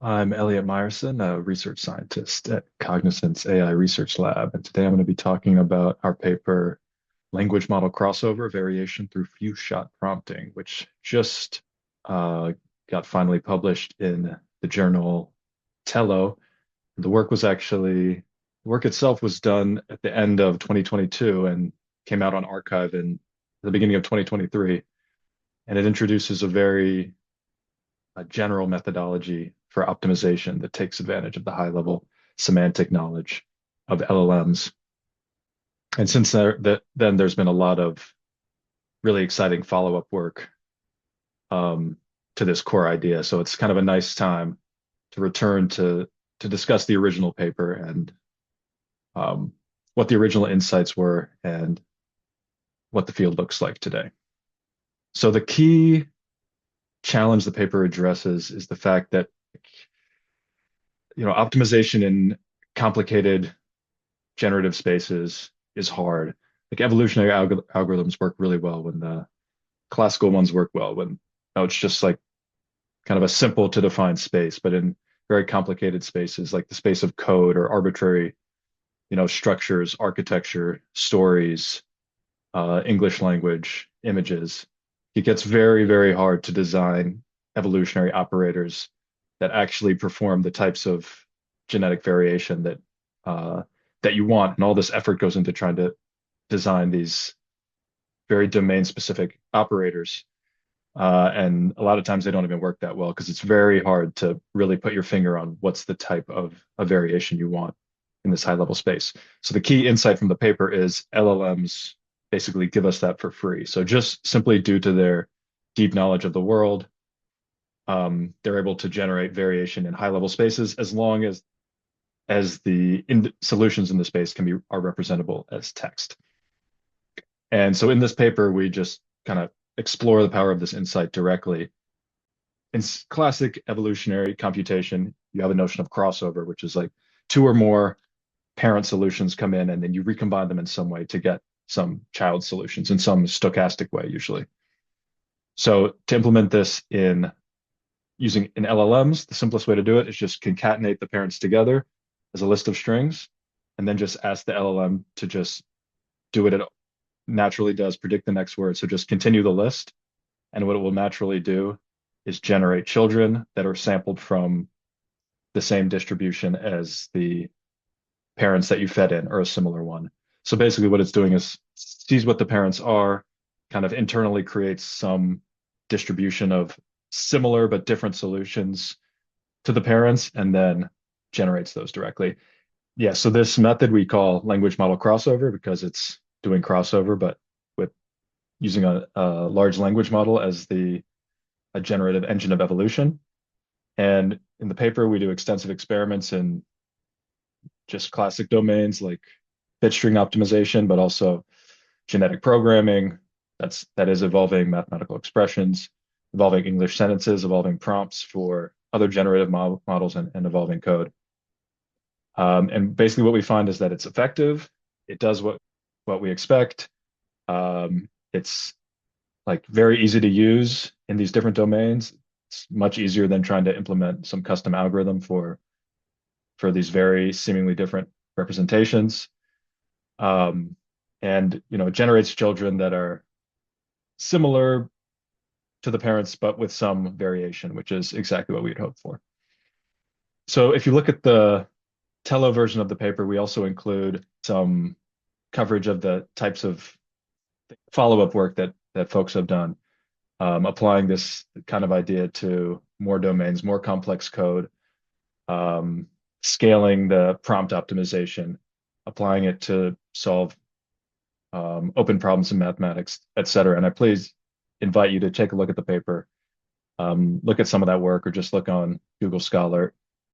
I'm Elliot Meyerson, a research scientist at Cognizant's AI Research Lab, and today I'm going to be talking about our paper, Language Model Crossover Variation Through Few-Shot Prompting, which just uh, got finally published in the journal Tello. The work itself was done at the end of 2022 and came out on arXiv in the beginning of 2023, and it introduces a general methodology for optimization that takes advantage of the high level semantic knowledge of LLMs. And since then, there's been a lot of really exciting follow-up work to this core idea. So it's kind of a nice time to return to discuss the original paper and what the original insights were and what the field looks like today. So the key challenge the paper addresses is the fact that optimization in complicated generative spaces is hard. Like evolutionary algorithms work really well when the classical ones work well when it's just like kind of a simple to define space, but in very complicated spaces like the space of code or arbitrary, structures, architecture, stories, English language, images, it gets very, very hard to design evolutionary operators that actually perform the types of genetic variation that you want. And all this effort goes into trying to design these very domain-specific operators. And a lot of times they don't even work that well because it's very hard to really put your finger on what's the type of a variation you want in this high-level space. So the key insight from the paper is LLMs basically give us that for free. So just simply due to their deep knowledge of the world, they're able to generate variation in high-level spaces as long as the solutions in the space are representable as text. And so in this paper, we just kind of explore the power of this insight directly. In classic evolutionary computation, you have a notion of crossover, which is like two or more parent solutions come in and then you recombine them in some way to get some child solutions in some stochastic way, usually. So to implement this in LLMs, the simplest way to do it is just concatenate the parents together as a list of strings, and then just ask the LLM to just do what it naturally does, predict the next word. So just continue the list. And what it will naturally do is generate children that are sampled from the same distribution as the parents that you fed in or a similar one. So basically what it's doing is sees what the parents are, kind of internally creates some distribution of similar but different solutions to the parents, and then generates those directly. Yeah, so this method we call language model crossover because it's doing crossover, but with using a large language model as a generative engine of evolution. And in the paper, we do extensive experiments in just classic domains like bit string optimization, but also genetic programming, that is evolving mathematical expressions, evolving English sentences, evolving prompts for other generative models and evolving code. And basically what we find is that it's effective. It does what we expect. It's like very easy to use in these different domains. It's much easier than trying to implement some custom algorithm for these very seemingly different representations. And it generates children that are similar to the parents, but with some variation, which is exactly what we'd hoped for. So if you look at the Tello version of the paper, we also include some coverage of the types of follow-up work that folks have done, applying this kind of idea to more domains, more complex code, scaling the prompt optimization, applying it to solve open problems in mathematics, et cetera. And I please invite you to take a look at the paper, look at some of that work, or just look on Google Scholar.